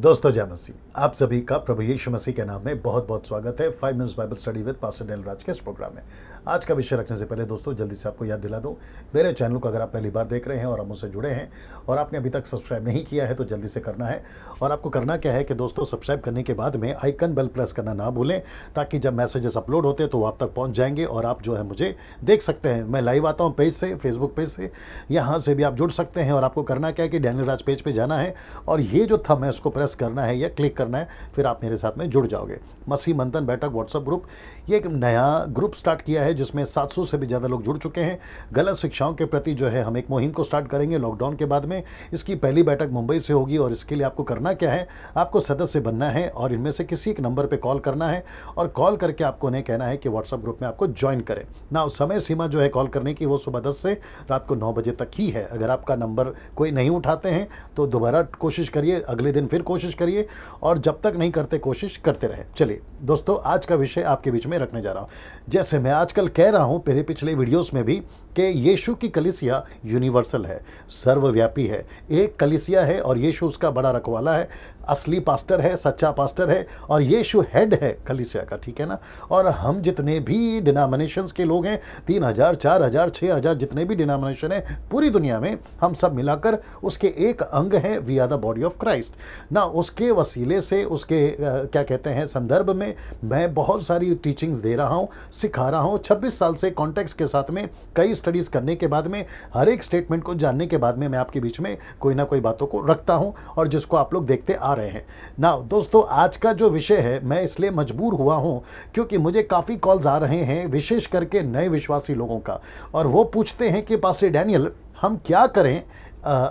दोस्तों जय मसीह, आप सभी का प्रभु यीशु मसीह के नाम में बहुत बहुत स्वागत है 5 minutes Bible study with pastor Daniel Raj के इस प्रोग्राम में। आज का विषय रखने से पहले दोस्तों जल्दी से आपको याद दिला दूं, मेरे चैनल को अगर आप पहली बार देख रहे हैं और हम उससे जुड़े हैं और आपने अभी तक सब्सक्राइब नहीं किया है तो जल्दी से करना है। और आपको करना क्या है कि दोस्तों सब्सक्राइब करने के बाद में आइकन बेल प्रेस करना ना भूलें, ताकि जब मैसेजेस अपलोड होते हैं तो वो आप तक पहुँच जाएंगे और आप जो है मुझे देख सकते हैं। मैं लाइव आता हूँ पेज से, फेसबुक पेज से, यहाँ से भी आप जुड़ सकते हैं। और आपको करना क्या है कि डेनियल राज पेज पे जाना है और ये जो थंब है उसको प्रेस करना है या क्लिक करना है, फिर आप मेरे साथ में जुड़ जाओगे। मसीह मंथन बैठक व्हाट्सएप ग्रुप, ये एक नया ग्रुप स्टार्ट किया है जिसमें 700 से भी ज़्यादा लोग जुड़ चुके हैं। गलत शिक्षाओं के प्रति जो है हम एक मुहिम को स्टार्ट करेंगे लॉकडाउन के बाद में। इसकी पहली बैठक मुंबई से होगी और इसके लिए आपको करना क्या है, आपको सदस्य बनना है और इनमें से किसी एक नंबर पे कॉल करना है और कॉल करके आपको उन्हें कहना है कि व्हाट्सएप ग्रुप में आपको ज्वाइन करें ना। समय सीमा जो है कॉल करने की वो सुबह 10 से रात को 9 बजे तक ही है। अगर आपका नंबर कोई नहीं उठाते हैं तो दोबारा कोशिश करिए, अगले दिन फिर कोशिश करिए और जब तक नहीं करते कोशिश करते रहे। चलिए दोस्तों, आज का विषय आपके बीच में रखने जा रहा हूँ। जैसे मैं आजकल कह रहा हूँ मेरे पिछले वीडियोस में भी कि यीशु की कलीसिया यूनिवर्सल है, सर्वव्यापी है। एक कलीसिया है और यीशु उसका बड़ा रखवाला है, असली पास्टर है, सच्चा पास्टर है और यीशु हेड है कलीसिया का, ठीक है ना। और हम जितने भी डिनोमिनेशंस के लोग हैं, 3000, 4000, 6000 जितने भी डिनोमिनेशन है पूरी दुनिया में, हम सब मिलाकर उसके एक अंग हैं। We are the body of Christ ना। उसके वसीले से, उसके क्या कहते हैं संदर्भ में मैं बहुत सारी टीचिंग्स दे रहा हूँ, सिखा रहा हूँ। 26 साल से कॉन्टेक्स्ट के साथ में कई स्टडीज करने के बाद में, हर एक स्टेटमेंट को जानने के बाद में मैं आपके बीच में कोई ना कोई बातों को रखता हूं और जिसको आप लोग देखते आ रहे हैं ना। दोस्तों आज का जो विषय है, मैं इसलिए मजबूर हुआ हूं क्योंकि मुझे काफ़ी कॉल्स आ रहे हैं, विशेष करके नए विश्वासी लोगों का, और वो पूछते हैं कि पास्टर डैनियल हम क्या करें।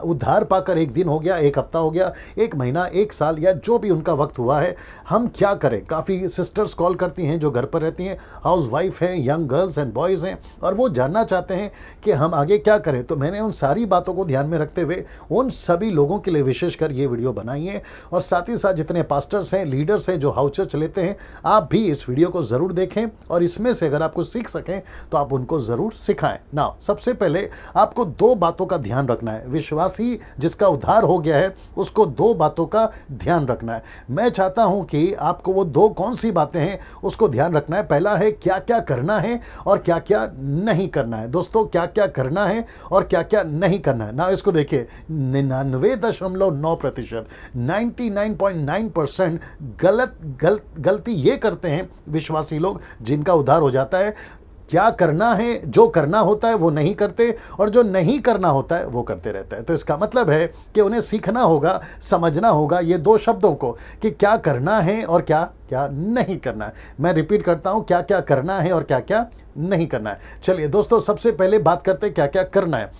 उद्धार पाकर एक दिन हो गया, एक हफ्ता हो गया, एक महीना, एक साल या जो भी उनका वक्त हुआ है, हम क्या करें। काफ़ी सिस्टर्स कॉल करती हैं जो घर पर रहती हैं, हाउस वाइफ हैं, यंग गर्ल्स एंड बॉयज़ हैं, और वो जानना चाहते हैं कि हम आगे क्या करें। तो मैंने उन सारी बातों को ध्यान में रखते हुए उन सभी लोगों के लिए विशेषकर ये वीडियो बनाई है। और साथ ही साथ जितने पास्टर्स हैं, लीडर्स हैं जो हाउस चर्च लेते हैं, आप भी इस वीडियो को ज़रूर देखें और इसमें से अगर आपको सीख सकें तो आप उनको ज़रूर सिखाएं ना। सबसे पहले आपको दो बातों का ध्यान रखना है। विश्वासी जिसका उद्धार हो गया है उसको दो बातों का ध्यान रखना है। मैं चाहता हूं कि आपको वो दो कौन सी बातें हैं उसको ध्यान रखना है। पहला है क्या क्या करना है और क्या क्या नहीं करना है। दोस्तों क्या क्या करना है और क्या क्या नहीं करना है ना, इसको देखिए। 99.9%, 99.9% गलती ये करते हैं विश्वासी लोग जिनका उद्धार हो जाता है। क्या करना है, जो करना होता है वो नहीं करते और जो नहीं करना होता है वो करते रहते हैं। तो इसका मतलब है कि उन्हें सीखना होगा, समझना होगा ये दो शब्दों को कि क्या करना है और क्या क्या नहीं करना है। मैं रिपीट करता हूं, क्या क्या करना है और क्या क्या नहीं करना है। चलिए दोस्तों, सबसे पहले बात करते हैं क्या क्या करना है।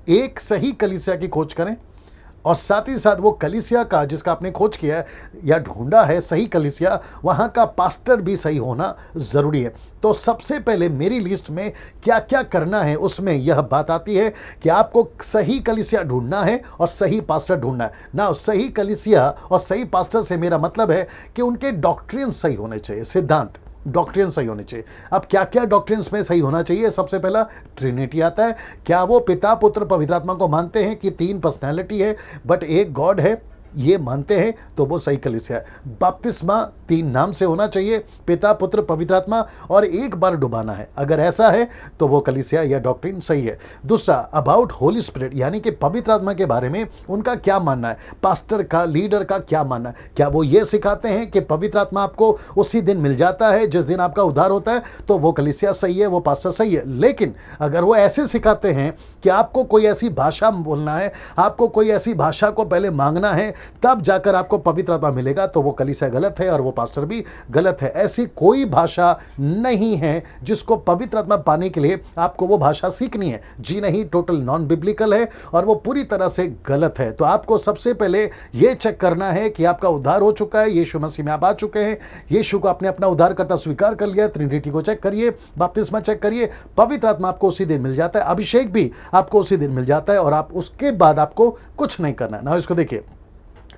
एक सही कलीसिया की खोज करें और साथ ही साथ वो कलीसिया का जिसका आपने खोज किया है या ढूंढा है सही कलीसिया, वहाँ का पास्टर भी सही होना ज़रूरी है। तो सबसे पहले मेरी लिस्ट में क्या क्या करना है उसमें यह बात आती है कि आपको सही कलीसिया ढूंढना है और सही पास्टर ढूंढना है ना। सही कलीसिया और सही पास्टर से मेरा मतलब है कि उनके डॉक्ट्रिन सही होने चाहिए, सिद्धांत डॉक्ट्रिन सही होनी चाहिए। अब क्या क्या डॉक्ट्रिन्स में सही होना चाहिए। सबसे पहला ट्रिनिटी आता है। क्या वो पिता पुत्र पवित्र आत्मा को मानते हैं कि तीन पर्सनैलिटी है बट एक गॉड है, ये मानते हैं तो वो सही कलीसिया है। बपतिस्मा तीन नाम से होना चाहिए, पिता पुत्र पवित्र आत्मा, और एक बार डुबाना है। अगर ऐसा है तो वो कलीसिया या डॉक्ट्रिन सही है। दूसरा, अबाउट होली स्पिरिट यानी कि पवित्र आत्मा के बारे में उनका क्या मानना है, पास्टर का, लीडर का क्या मानना है। क्या वो ये सिखाते हैं कि पवित्र आत्मा आपको उसी दिन मिल जाता है जिस दिन आपका उद्धार होता है, तो वो कलीसिया सही है, वो पास्टर सही है। लेकिन अगर वो ऐसे सिखाते हैं कि आपको कोई ऐसी भाषा बोलना है, आपको कोई ऐसी भाषा को पहले मांगना है तब जाकर आपको पवित्र आत्मा मिलेगा, तो वो कलीसिया गलत है और वो पास्टर भी गलत है। ऐसी कोई भाषा नहीं है जिसको पवित्र आत्मा पाने के लिए आपको वो भाषा सीखनी है। जी नहीं, टोटल नॉन बिब्लिकल है और वो पूरी तरह से गलत है। तो आपको सबसे पहले ये चेक करना है कि आपका उद्धार हो चुका है, यीशु मसीह में आप आ चुके हैं, यीशु को आपने अपना उद्धार करता स्वीकार कर लिया। ट्रिनिटी को चेक करिए, बपतिस्मा चेक करिए, पवित्र आत्मा आपको उसी दिन मिल जाता है, अभिषेक भी आपको उसी दिन मिल जाता है और आप उसके बाद आपको कुछ नहीं करना है ना। इसको देखिए,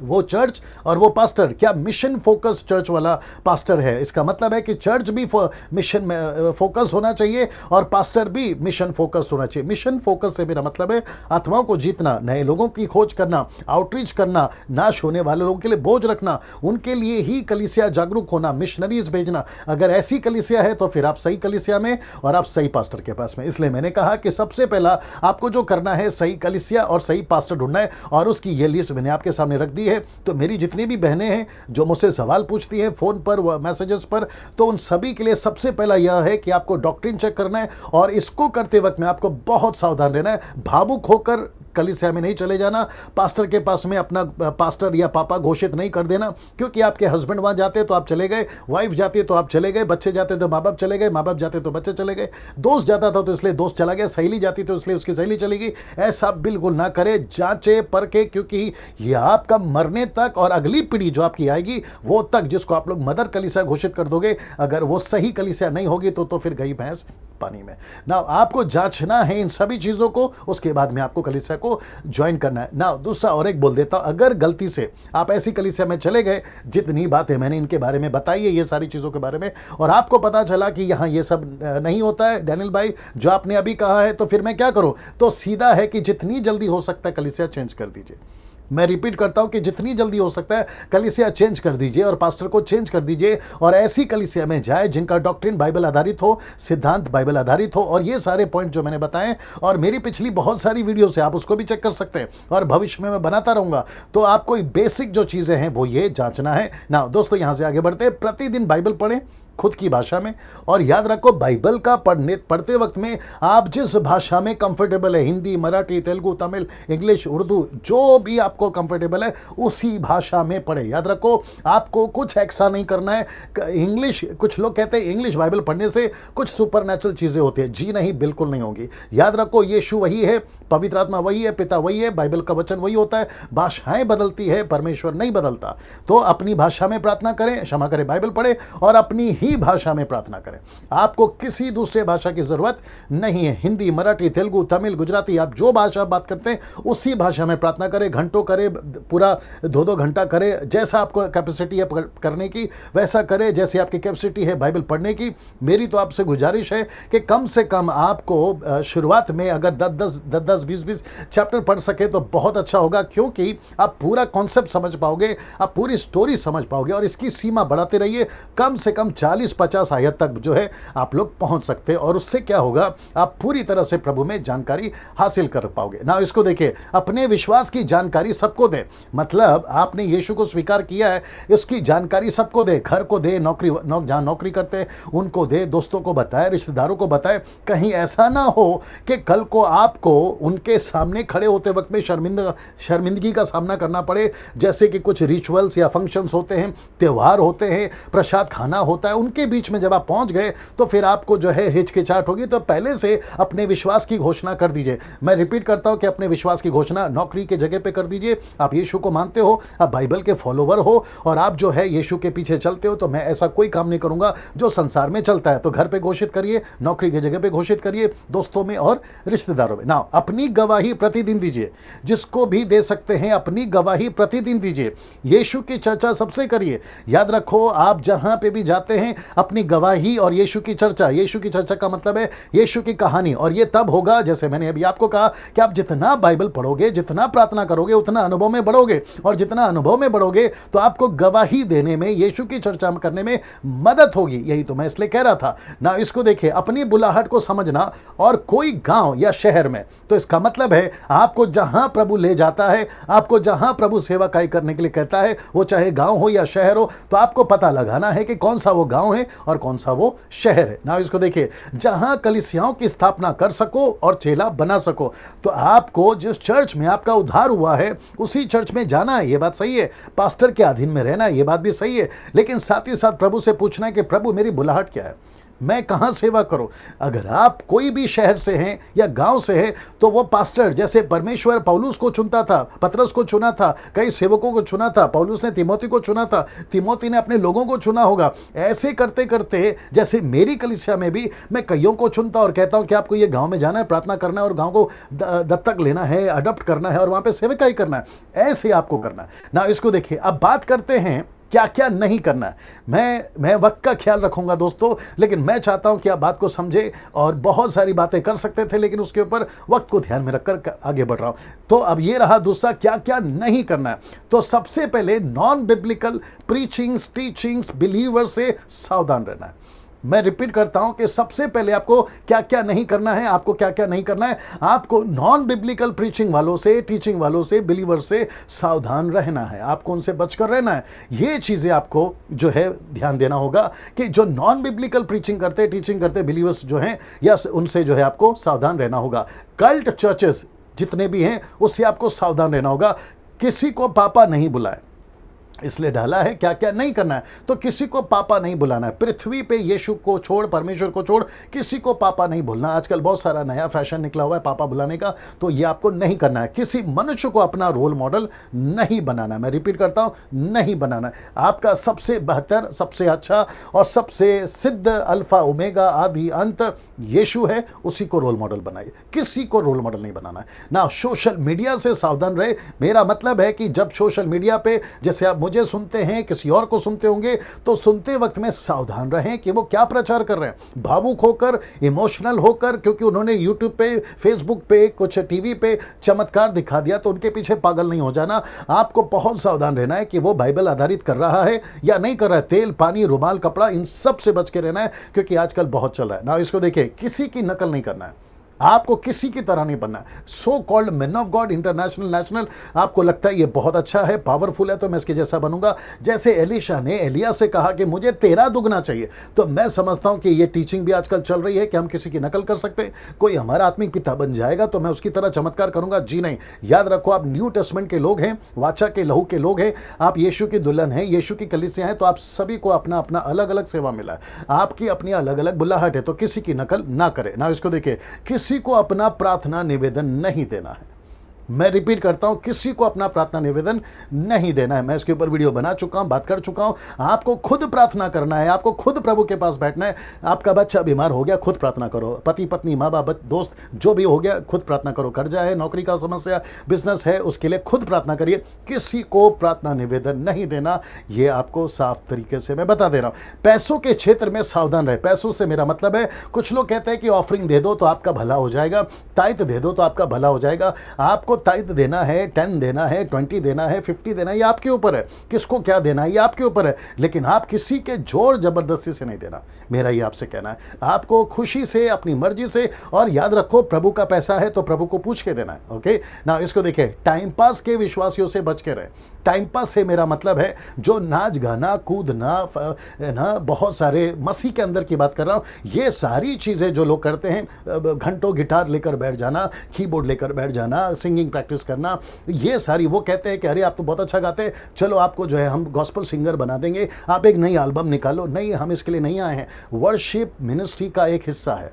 वो चर्च और वो पास्टर क्या मिशन फोकस चर्च वाला पास्टर है। इसका मतलब है कि चर्च भी मिशन में फोकस होना चाहिए और पास्टर भी मिशन फोकस होना चाहिए। मिशन फोकस से मेरा मतलब है आत्माओं को जीतना, नए लोगों की खोज करना, आउटरीच करना, नाश होने वाले लोगों के लिए बोझ रखना, उनके लिए ही कलीसिया जागरूक होना, मिशनरीज भेजना। अगर ऐसी कलीसिया है तो फिर आप सही कलीसिया में और आप सही पास्टर के पास में। इसलिए मैंने कहा कि सबसे पहला आपको जो करना है सही कलीसिया और सही पास्टर ढूंढना है, और उसकी ये लिस्ट मैंने आपके सामने रख दी है। तो मेरी जितनी भी बहनें हैं जो मुझसे सवाल पूछती हैं फोन पर, मैसेजेस पर, तो उन सभी के लिए सबसे पहला यह है कि आपको डॉक्ट्रिन चेक करना है, और इसको करते वक्त में आपको बहुत सावधान रहना है। भावुक होकर कलीसिया में नहीं चले जाना, पास्टर के पास में अपना पास्टर या पापा घोषित नहीं कर देना, क्योंकि आपके हस्बैंड वहां जाते तो आप चले गए, वाइफ जाती है तो आप चले गए, बच्चे जाते तो माँ बाप चले गए, माँ बाप जाते तो बच्चे चले गए, दोस्त जाता था तो इसलिए दोस्त चला गया, सहेली जाती तो इसलिए उसकी सहेली चली गई। ऐसा बिल्कुल ना करे, जांचे परखे, क्योंकि ये आपका मरने तक और अगली पीढ़ी जो आपकी आएगी वो तक, जिसको आप लोग मदर कलीसिया घोषित कर दोगे, अगर वो सही कलीसिया नहीं होगी तो फिर गई भैंस पानी में ना। आपको जांचना है इन सभी चीजों को, उसके बाद में आपको कलीसिया को ज्वाइन करना है ना। दूसरा और एक बोल देता हूं, अगर गलती से आप ऐसी कलीसिया में चले गए, जितनी बातें मैंने इनके बारे में बताई है, ये सारी चीजों के बारे में, और आपको पता चला कि यहां ये सब नहीं होता है डैनियल भाई जो आपने अभी कहा है, तो फिर मैं क्या करूं? तो सीधा है कि जितनी जल्दी हो सकता है कलीसिया चेंज कर दीजिए। मैं रिपीट करता हूं कि जितनी जल्दी हो सकता है कलीसिया चेंज कर दीजिए और पास्टर को चेंज कर दीजिए, और ऐसी कलीसिया में जाए जिनका डॉक्ट्रिन बाइबल आधारित हो, सिद्धांत बाइबल आधारित हो। और ये सारे पॉइंट जो मैंने बताए, और मेरी पिछली बहुत सारी वीडियो से आप उसको भी चेक कर सकते हैं, और भविष्य में मैं बनाता रहूंगा। तो आपको बेसिक जो चीजें हैं वो ये जांचना है ना। दोस्तों यहां से आगे बढ़ते हैं, प्रतिदिन बाइबल पढ़ें खुद की भाषा में, और याद रखो बाइबल का पढ़ते वक्त में आप जिस भाषा में कंफर्टेबल है, हिंदी, मराठी, तेलुगु, तमिल, इंग्लिश, उर्दू, जो भी आपको कंफर्टेबल है उसी भाषा में पढ़े। याद रखो आपको कुछ एक्स्ट्रा नहीं करना है। इंग्लिश, कुछ लोग कहते हैं इंग्लिश बाइबल पढ़ने से कुछ सुपरनैचुरल चीजें होती है। जी नहीं, बिल्कुल नहीं होगी। याद रखो यीशु वही है, पवित्र आत्मा वही है, पिता वही है, बाइबल का वचन वही होता है, भाषाएं बदलती है, परमेश्वर नहीं बदलता। तो अपनी भाषा में प्रार्थना करें, क्षमा करें, बाइबल पढ़े और अपनी ही भाषा में प्रार्थना करें। आपको किसी दूसरे भाषा की जरूरत नहीं है। हिंदी, मराठी, तेलुगु, तमिल, गुजराती, आप जो भाषा बात करते हैं उसी भाषा में प्रार्थना करें। घंटों करे, पूरा 2-2 घंटा करे, जैसा आपको कैपेसिटी है करने की वैसा करे, जैसे आपकी कैपेसिटी है बाइबल पढ़ने की। मेरी तो आपसे गुजारिश है कि कम से कम आपको शुरुआत में अगर 10-10, 20-20 चैप्टर पढ़ सके तो बहुत अच्छा होगा, क्योंकि आप पूरा कॉन्सेप्ट समझ पाओगे, आप पूरी स्टोरी समझ पाओगे, और इसकी सीमा बढ़ाते रहिए। कम से कम 40-50 आयत तक जो है आप लोग पहुंच सकते हैं, और उससे क्या होगा, आप पूरी तरह से प्रभु में जानकारी हासिल कर पाओगे ना। इसको देखिए, अपने विश्वास की जानकारी सबको दे, मतलब आपने यीशु को स्वीकार किया है, इसकी जानकारी सबको दे, घर को दे, जहां नौकरी करते हैं उनको दे, दोस्तों को बताए, रिश्तेदारों को बताए। कहीं ऐसा ना हो कि कल को आपको उनके सामने खड़े होते वक्त में शर्मिंदगी का सामना करना पड़े। जैसे कि कुछ रिचुअल्स या फंक्शंस होते हैं, त्यौहार होते हैं, प्रसाद खाना होता है, उनके बीच में जब आप पहुंच गए तो फिर आपको जो है हिचकिचाहट होगी। तो पहले से अपने विश्वास की घोषणा कर दीजिए। मैं रिपीट करता हूं कि अपने विश्वास की घोषणा नौकरी के जगह पे कर दीजिए। आप यीशु को मानते हो, आप बाइबल के फॉलोवर हो, और आप जो है यीशु के पीछे चलते हो, तो मैं ऐसा कोई काम नहीं करूंगा जो संसार में चलता है। तो घर पे घोषित करिए, नौकरी की जगह पे घोषित करिए, दोस्तों में और रिश्तेदारों में। ना अपनी गवाही प्रतिदिन दीजिए, जिसको भी दे सकते हैं अपनी गवाही प्रतिदिन दीजिए। यीशु की चर्चा सबसे करिए। याद रखो आप जहां पे भी जाते हैं अपनी गवाही और यीशु की चर्चा। यीशु की चर्चा का मतलब है यीशु की कहानी, और ये तब होगा जैसे मैंने अभी आपको कहा कि आप जितना बाइबल पढ़ोगे, जितना प्रार्थना करोगे, उतना अनुभव में बढ़ोगे, और जितना अनुभव में बढ़ोगे तो आपको गवाही देने में, यीशु की चर्चा करने में मदद होगी। यही तो मैं इसलिए कह रहा था ना। इसको देखिए, अपनी बुलाहट को समझना, और कोई गांव या शहर में, तो इसका मतलब है आपको जहां प्रभु ले जाता है, आपको जहां प्रभु सेवा कार्य करने के लिए कहता है, वो चाहे गांव हो या शहर हो, तो आपको पता लगाना है कि कौन सा वो गांव है और कौन सा वो शहर है ना। इसको देखिए, जहां कलीसियाओं की स्थापना कर सको और चेला बना सको, तो आपको जिस चर्च में आपका उद्धार हुआ है उसी चर्च में जाना है। ये बात सही है। पास्टर के अधीन में रहना है, ये बात भी सही है, लेकिन साथ ही साथ प्रभु से पूछना है कि प्रभु मेरी बुलाहट क्या है, मैं कहाँ सेवा करूं? अगर आप कोई भी शहर से हैं या गांव से हैं, तो वो पास्टर, जैसे परमेश्वर पौलुस को चुनता था, पतरस को चुना था, कई सेवकों को चुना था, पौलुस ने तिमोथी को चुना था, तिमोथी ने अपने लोगों को चुना होगा। ऐसे करते करते जैसे मेरी कलीसिया में भी मैं कईयों को चुनता और कहता हूं कि आपको ये गांव में जाना है, प्रार्थना करना है और गांव को दत्तक लेना है, अडॉप्ट करना है और वहां पे सेवकाई करना है। ऐसे आपको करना है ना। इसको देखिए, अब बात करते हैं क्या क्या नहीं करना है। मैं वक्त का ख्याल रखूंगा दोस्तों, लेकिन मैं चाहता हूं कि आप बात को समझे। और बहुत सारी बातें कर सकते थे, लेकिन उसके ऊपर वक्त को ध्यान में रखकर आगे बढ़ रहा हूं। तो अब ये रहा दूसरा, क्या क्या नहीं करना है। तो सबसे पहले non biblical preachings, teachings, believer से सावधान रहना है। मैं रिपीट करता हूं कि सबसे पहले आपको क्या क्या नहीं करना है। आपको क्या क्या नहीं करना है? आपको नॉन बिब्लिकल प्रीचिंग वालों से, टीचिंग वालों से, बिलीवर से सावधान रहना है। आपको उनसे बचकर रहना है। ये चीजें आपको जो है ध्यान देना होगा कि जो नॉन बिब्लिकल प्रीचिंग करते, टीचिंग करते बिलीवर्स जो हैं, या उनसे जो है आपको सावधान रहना होगा। कल्ट चर्चेस जितने भी हैं, उससे आपको सावधान रहना होगा। किसी को पापा नहीं बुलाए, इसलिए डाला है क्या क्या नहीं करना है। तो किसी को पापा नहीं बुलाना है। पृथ्वी पे यीशु को छोड़, परमेश्वर को छोड़, किसी को पापा नहीं बोलना। आजकल बहुत सारा नया फैशन निकला हुआ है पापा बुलाने का, तो ये आपको नहीं करना है। किसी मनुष्य को अपना रोल मॉडल नहीं बनाना है। मैं रिपीट करता हूं, नहीं बनाना है। आपका सबसे बेहतर, सबसे अच्छा और सबसे सिद्ध अल्फा ओमेगा आदि अंत यीशु है, उसी को रोल मॉडल बनाइए। किसी को रोल मॉडल नहीं बनाना है ना। सोशल मीडिया से सावधान रहे। मेरा मतलब है कि जब सोशल मीडिया पे, जैसे आप मुझे सुनते हैं, किसी और को सुनते होंगे, तो सुनते वक्त में सावधान रहें कि वो क्या प्रचार कर रहे हैं। भावुक होकर, इमोशनल होकर, क्योंकि उन्होंने यूट्यूब पे, फेसबुक पे, कुछ टीवी पे चमत्कार दिखा दिया, तो उनके पीछे पागल नहीं हो जाना। आपको बहुत सावधान रहना है कि वो बाइबल आधारित कर रहा है या नहीं कर रहा है। तेल, पानी, रुमाल, कपड़ा, इन सब से बच के रहना है, क्योंकि आजकल बहुत चल रहा है ना। इसको देखिए, किसी की नकल नहीं करना है। आपको किसी की तरह नहीं बनना है। So called man of God, international, national, आपको लगता है ये बहुत अच्छा है, पावरफुल है, तो मैं इसके जैसा बनूंगा। जैसे एलीशा ने एलिया से कहा कि मुझे तेरा दुगना चाहिए, तो मैं समझता हूं कि ये टीचिंग भी आजकल चल रही है कि हम किसी की नकल कर सकते हैं। कोई हमारा आत्मिक पिता बन जाएगा तो मैं उसकी तरह चमत्कार करूंगा? जी नहीं। याद रखो, आप न्यू टेस्टमेंट के लोग हैं, वाचा के लहू के लोग हैं, आप यीशु की दुल्हन हैं, यीशु की कलीसिया हैं, तो आप सभी को अपना अपना अलग अलग सेवा मिला है, आपकी अपनी अलग अलग बुलाहट है, तो किसी की नकल ना करें ना। इसको देखिए, किसी को अपना प्रार्थना निवेदन नहीं देना है। मैं रिपीट करता हूं, किसी को अपना प्रार्थना निवेदन नहीं देना है। मैं इसके ऊपर वीडियो बना चुका हूं, बात कर चुका हूं। आपको खुद प्रार्थना करना है, आपको खुद प्रभु के पास बैठना है। आपका बच्चा बीमार हो गया, खुद प्रार्थना करो। पति पत्नी, माँ बाप, दोस्त, जो भी हो गया, खुद प्रार्थना करो। कर्जा है, नौकरी का समस्या, बिजनेस है, उसके लिए खुद प्रार्थना करिए। किसी को प्रार्थना निवेदन नहीं देना, ये आपको साफ तरीके से मैं बता दे रहा हूं। पैसों के क्षेत्र में सावधान रहे। पैसों से मेरा मतलब है, कुछ लोग कहते हैं कि ऑफरिंग दे दो तो आपका भला हो जाएगा, ताइत दे दो तो आपका भला हो जाएगा। आपको ताइत देना है, 10 देना है, 20 देना है, 50 देना है, ये आपके ऊपर है। किसको क्या देना है, ये आपके ऊपर है। लेकिन आप किसी के जोर जबरदस्ती से नहीं देना, मेरा ये आपसे कहना है। आपको खुशी से, अपनी मर्जी से, और याद रखो, प्रभु का पैसा है तो प्रभु को पूछ के देना है। ओके ना। इसको देखिए, टाइम पास के विश्वासियों से बच के रहे। टाइम पास से मेरा मतलब है जो नाच गाना, कूदना ना, बहुत सारे मसीह के अंदर की बात कर रहा हूँ। ये सारी चीज़ें जो लोग करते हैं, घंटों गिटार लेकर बैठ जाना, कीबोर्ड लेकर बैठ जाना, सिंगिंग प्रैक्टिस करना, ये सारी, वो कहते हैं कि अरे आप तो बहुत अच्छा गाते हैं, चलो आपको जो है हम गॉस्पल सिंगर बना देंगे, आप एक नई एल्बम निकालो। नहीं, हम इसके लिए नहीं आए हैं। वर्शिप मिनिस्ट्री का एक हिस्सा है,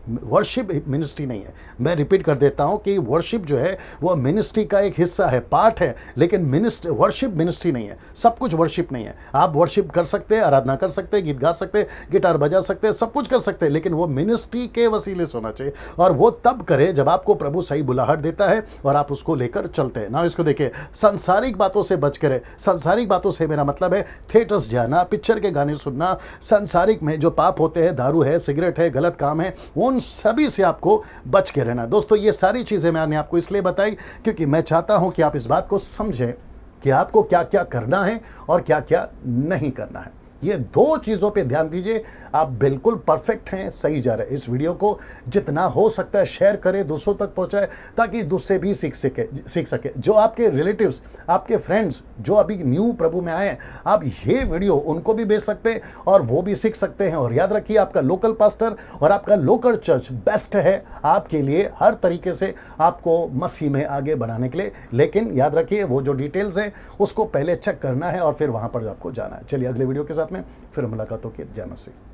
वर्शिप मिनिस्ट्री नहीं है। मैं रिपीट कर देता हूं कि वर्शिप जो है वो मिनिस्ट्री का एक हिस्सा है, पार्ट है, लेकिन वर्शिप मिनिस्ट्री नहीं है। सब कुछ वर्शिप नहीं है। आप वर्शिप कर सकते हैं, आराधना कर सकते हैं, गीत गा सकते हैं, गिटार बजा सकते हैं, सब कुछ कर सकते हैं, लेकिन वो मिनिस्ट्री के वसीले से होना चाहिए। और वो तब करे जब आपको प्रभु सही बुलाहट देता है और आप उसको लेकर चलते हैं ना। इसको देखिए, संसारिक बातों से बच करे। संसारिक बातों से मेरा मतलब है थिएटर्स जाना, पिक्चर के गाने सुनना, संसारिक में जो पाप होते हैं, दारू है, सिगरेट है, गलत काम है, उन सभी से आपको बच के रहना। दोस्तों, ये सारी चीजें मैंने आपको इसलिए बताई क्योंकि मैं चाहता हूं कि आप इस बात को समझें कि आपको क्या क्या करना है और क्या क्या नहीं करना है। ये दो चीज़ों पे ध्यान दीजिए, आप बिल्कुल परफेक्ट हैं, सही जा रहे हैं। इस वीडियो को जितना हो सकता है शेयर करें, दूसरों तक पहुंचाएं, ताकि दूसरे भी सीख सके। जो आपके रिलेटिव्स, आपके फ्रेंड्स जो अभी न्यू प्रभु में आए हैं, आप ये वीडियो उनको भी भेज सकते हैं और वो भी सीख सकते हैं। और याद रखिए, आपका लोकल पास्टर और आपका लोकल चर्च बेस्ट है आपके लिए हर तरीके से, आपको मसीह में आगे बढ़ाने के लिए। लेकिन याद रखिए, वो जो डिटेल्स हैं उसको पहले चेक करना है और फिर वहाँ पर आपको जाना है। चलिए, अगले वीडियो के साथ में फिर मुलाकात होगी। जय मसीह।